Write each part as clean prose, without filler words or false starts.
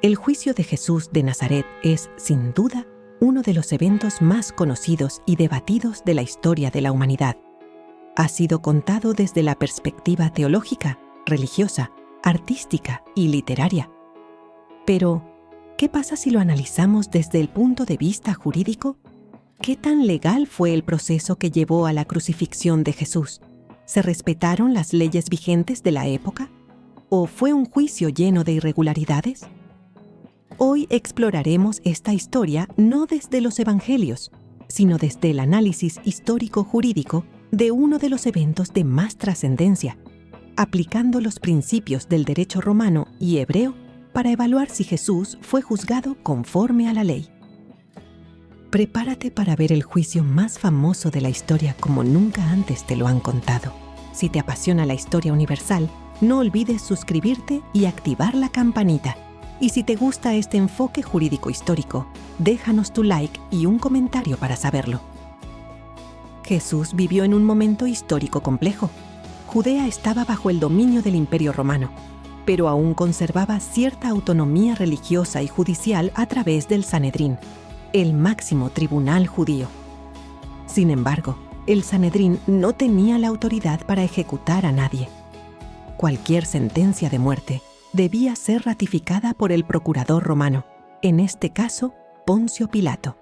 El juicio de Jesús de Nazaret es, sin duda, uno de los eventos más conocidos y debatidos de la historia de la humanidad. Ha sido contado desde la perspectiva teológica, religiosa, artística y literaria. Pero, ¿qué pasa si lo analizamos desde el punto de vista jurídico? ¿Qué tan legal fue el proceso que llevó a la crucifixión de Jesús? ¿Se respetaron las leyes vigentes de la época? ¿O fue un juicio lleno de irregularidades? Hoy exploraremos esta historia no desde los evangelios, sino desde el análisis histórico-jurídico de uno de los eventos de más trascendencia, aplicando los principios del derecho romano y hebreo para evaluar si Jesús fue juzgado conforme a la ley. Prepárate para ver el juicio más famoso de la historia como nunca antes te lo han contado. Si te apasiona la historia universal, no olvides suscribirte y activar la campanita. Y si te gusta este enfoque jurídico-histórico, déjanos tu like y un comentario para saberlo. Jesús vivió en un momento histórico complejo. Judea estaba bajo el dominio del Imperio Romano, pero aún conservaba cierta autonomía religiosa y judicial a través del Sanedrín, el máximo tribunal judío. Sin embargo, el Sanedrín no tenía la autoridad para ejecutar a nadie. Cualquier sentencia de muerte debía ser ratificada por el procurador romano, en este caso, Poncio Pilato.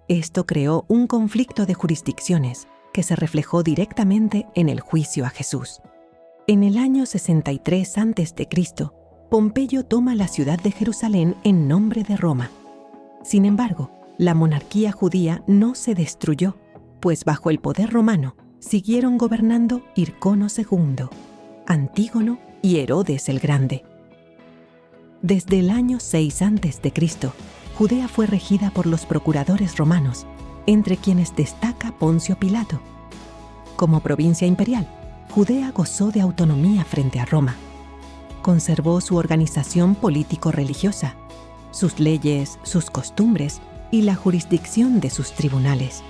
Esto creó un conflicto de jurisdicciones que se reflejó directamente en el juicio a Jesús. En el año 63 a.C., Pompeyo toma la ciudad de Jerusalén en nombre de Roma. Sin embargo, la monarquía judía no se destruyó, pues bajo el poder romano siguieron gobernando Hircono II, Antígono y Herodes el Grande. Desde el año 6 a.C., Judea fue regida por los procuradores romanos, entre quienes destaca Poncio Pilato. Como provincia imperial, Judea gozó de autonomía frente a Roma. Conservó su organización político-religiosa, sus leyes, sus costumbres y la jurisdicción de sus tribunales.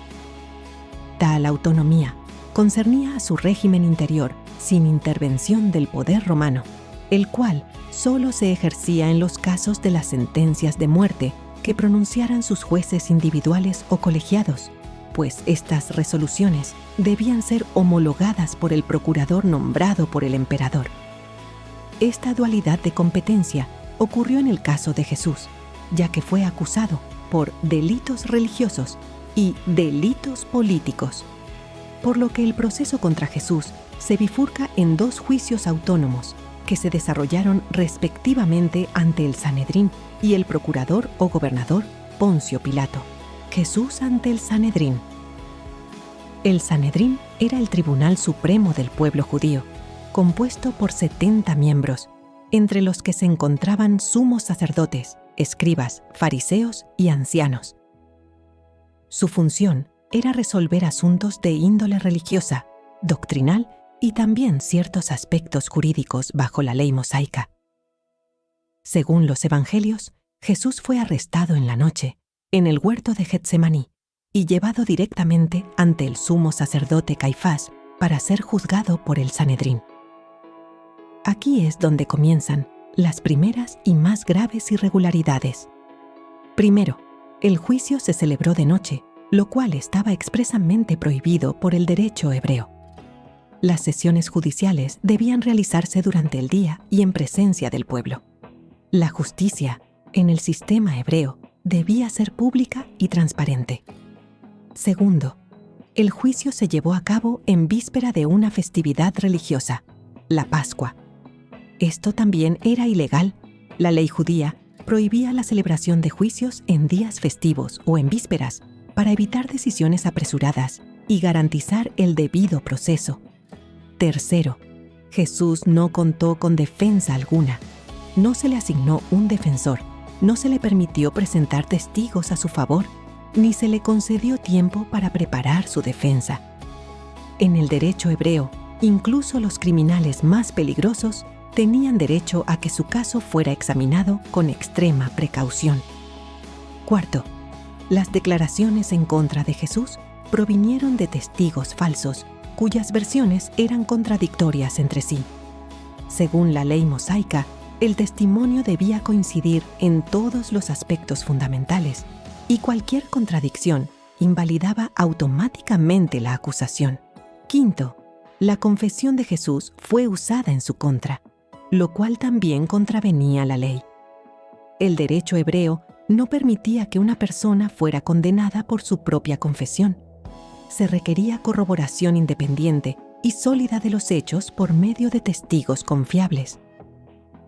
Tal autonomía concernía a su régimen interior sin intervención del poder romano, el cual solo se ejercía en los casos de las sentencias de muerte que pronunciaran sus jueces individuales o colegiados, pues estas resoluciones debían ser homologadas por el procurador nombrado por el emperador. Esta dualidad de competencia ocurrió en el caso de Jesús, ya que fue acusado por delitos religiosos y delitos políticos, por lo que el proceso contra Jesús se bifurca en dos juicios autónomos que se desarrollaron respectivamente ante el Sanedrín y el procurador o gobernador Poncio Pilato. Jesús ante el Sanedrín. El Sanedrín era el tribunal supremo del pueblo judío, compuesto por 70 miembros, entre los que se encontraban sumos sacerdotes, escribas, fariseos y ancianos. Su función era resolver asuntos de índole religiosa, doctrinal y también ciertos aspectos jurídicos bajo la ley mosaica. Según los evangelios, Jesús fue arrestado en la noche, en el huerto de Getsemaní, y llevado directamente ante el sumo sacerdote Caifás para ser juzgado por el Sanedrín. Aquí es donde comienzan las primeras y más graves irregularidades. Primero, el juicio se celebró de noche, lo cual estaba expresamente prohibido por el derecho hebreo. Las sesiones judiciales debían realizarse durante el día y en presencia del pueblo. La justicia, en el sistema hebreo, debía ser pública y transparente. Segundo, el juicio se llevó a cabo en víspera de una festividad religiosa, la Pascua. Esto también era ilegal. La ley judía prohibía la celebración de juicios en días festivos o en vísperas para evitar decisiones apresuradas y garantizar el debido proceso. Tercero, Jesús no contó con defensa alguna. No se le asignó un defensor, no se le permitió presentar testigos a su favor, ni se le concedió tiempo para preparar su defensa. En el derecho hebreo, incluso los criminales más peligrosos tenían derecho a que su caso fuera examinado con extrema precaución. Cuarto, las declaraciones en contra de Jesús provinieron de testigos falsos, cuyas versiones eran contradictorias entre sí. Según la ley mosaica, El testimonio debía coincidir en todos los aspectos fundamentales y cualquier contradicción invalidaba automáticamente la acusación. Quinto, la confesión de Jesús fue usada en su contra, lo cual también contravenía la ley. El derecho hebreo no permitía que una persona fuera condenada por su propia confesión. Se requería corroboración independiente y sólida de los hechos por medio de testigos confiables.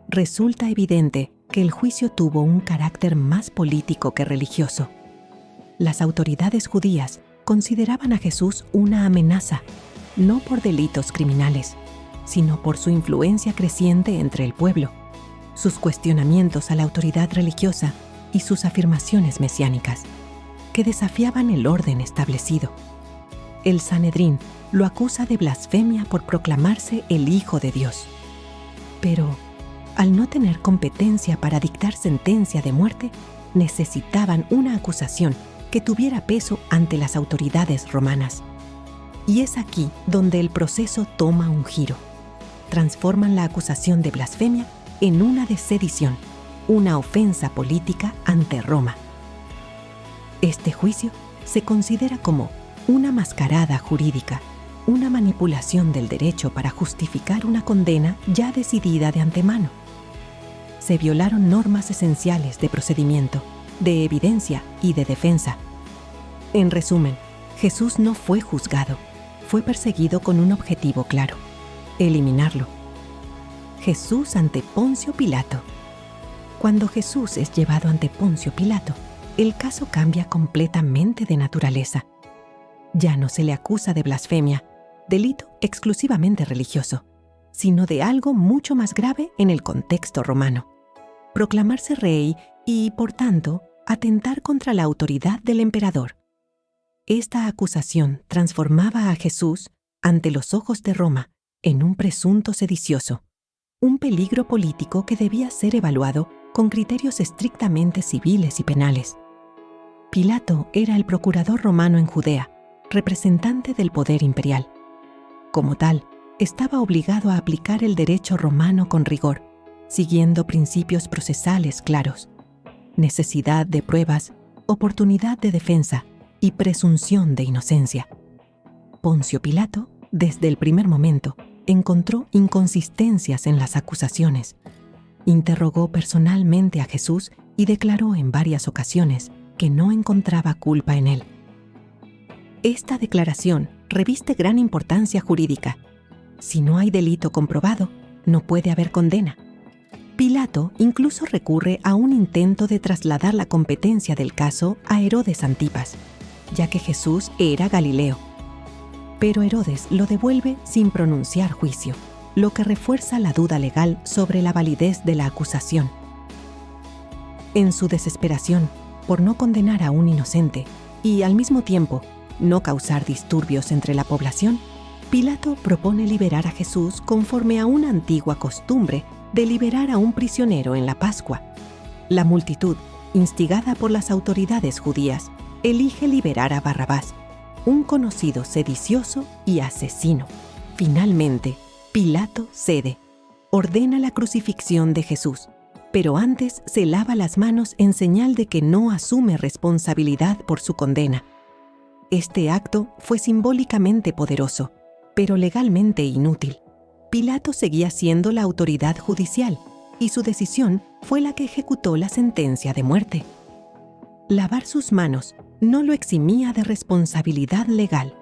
Resulta evidente que el juicio tuvo un carácter más político que religioso. Las autoridades judías consideraban a Jesús una amenaza, no por delitos criminales, sino por su influencia creciente entre el pueblo, sus cuestionamientos a la autoridad religiosa y sus afirmaciones mesiánicas, que desafiaban el orden establecido. El Sanedrín lo acusa de blasfemia por proclamarse el Hijo de Dios. Pero, al no tener competencia para dictar sentencia de muerte, necesitaban una acusación que tuviera peso ante las autoridades romanas. Y es aquí donde el proceso toma un giro. Transforman la acusación de blasfemia en una de sedición, una ofensa política ante Roma. Este juicio se considera como una mascarada jurídica, una manipulación del derecho para justificar una condena ya decidida de antemano. Se violaron normas esenciales de procedimiento, de evidencia y de defensa. En resumen, Jesús no fue juzgado, fue perseguido con un objetivo claro: eliminarlo. Jesús ante Poncio Pilato. Cuando Jesús es llevado ante Poncio Pilato, el caso cambia completamente de naturaleza. Ya no se le acusa de blasfemia, delito exclusivamente religioso, sino de algo mucho más grave en el contexto romano: proclamarse rey y, por tanto, atentar contra la autoridad del emperador. Esta acusación transformaba a Jesús, ante los ojos de Roma, en un presunto sedicioso, un peligro político que debía ser evaluado con criterios estrictamente civiles y penales. Pilato era el procurador romano en Judea, representante del poder imperial. Como tal, estaba obligado a aplicar el derecho romano con rigor, siguiendo principios procesales claros: necesidad de pruebas, oportunidad de defensa y presunción de inocencia. Poncio Pilato, desde el primer momento, encontró inconsistencias en las acusaciones. Interrogó personalmente a Jesús y declaró en varias ocasiones que no encontraba culpa en él. Esta declaración reviste gran importancia jurídica. Si no hay delito comprobado, no puede haber condena. Pilato incluso recurre a un intento de trasladar la competencia del caso a Herodes Antipas, ya que Jesús era galileo. Pero Herodes lo devuelve sin pronunciar juicio, lo que refuerza la duda legal sobre la validez de la acusación. En su desesperación por no condenar a un inocente y, al mismo tiempo, no causar disturbios entre la población, Pilato propone liberar a Jesús conforme a una antigua costumbre de liberar a un prisionero en la Pascua. La multitud, instigada por las autoridades judías, elige liberar a Barrabás, un conocido sedicioso y asesino. Finalmente, Pilato cede, ordena la crucifixión de Jesús, pero antes se lava las manos en señal de que no asume responsabilidad por su condena. Este acto fue simbólicamente poderoso, pero legalmente inútil. Pilato seguía siendo la autoridad judicial y su decisión fue la que ejecutó la sentencia de muerte. Lavar sus manos no lo eximía de responsabilidad legal.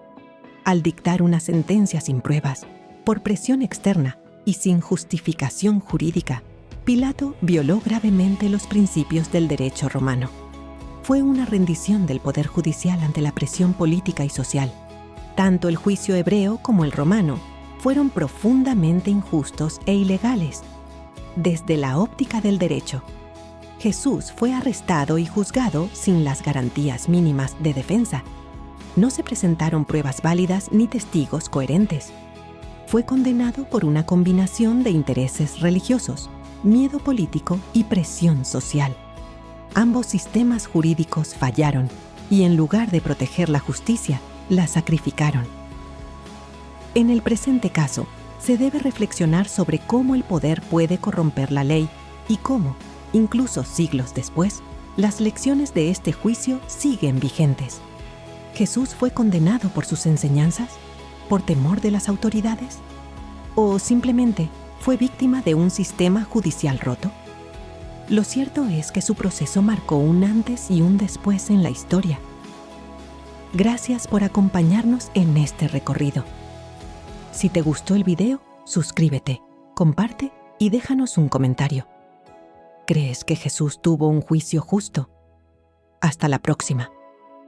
Al dictar una sentencia sin pruebas, por presión externa y sin justificación jurídica, Pilato violó gravemente los principios del derecho romano. Fue una rendición del poder judicial ante la presión política y social. Tanto el juicio hebreo como el romano fueron profundamente injustos e ilegales. Desde la óptica del derecho, Jesús fue arrestado y juzgado sin las garantías mínimas de defensa. No se presentaron pruebas válidas ni testigos coherentes. Fue condenado por una combinación de intereses religiosos, miedo político y presión social. Ambos sistemas jurídicos fallaron y, en lugar de proteger la justicia, la sacrificaron. En el presente caso, se debe reflexionar sobre cómo el poder puede corromper la ley y cómo, incluso siglos después, las lecciones de este juicio siguen vigentes. ¿Jesús fue condenado por sus enseñanzas? ¿Por temor de las autoridades? ¿O simplemente fue víctima de un sistema judicial roto? Lo cierto es que su proceso marcó un antes y un después en la historia. Gracias por acompañarnos en este recorrido. Si te gustó el video, suscríbete, comparte y déjanos un comentario. ¿Crees que Jesús tuvo un juicio justo? Hasta la próxima.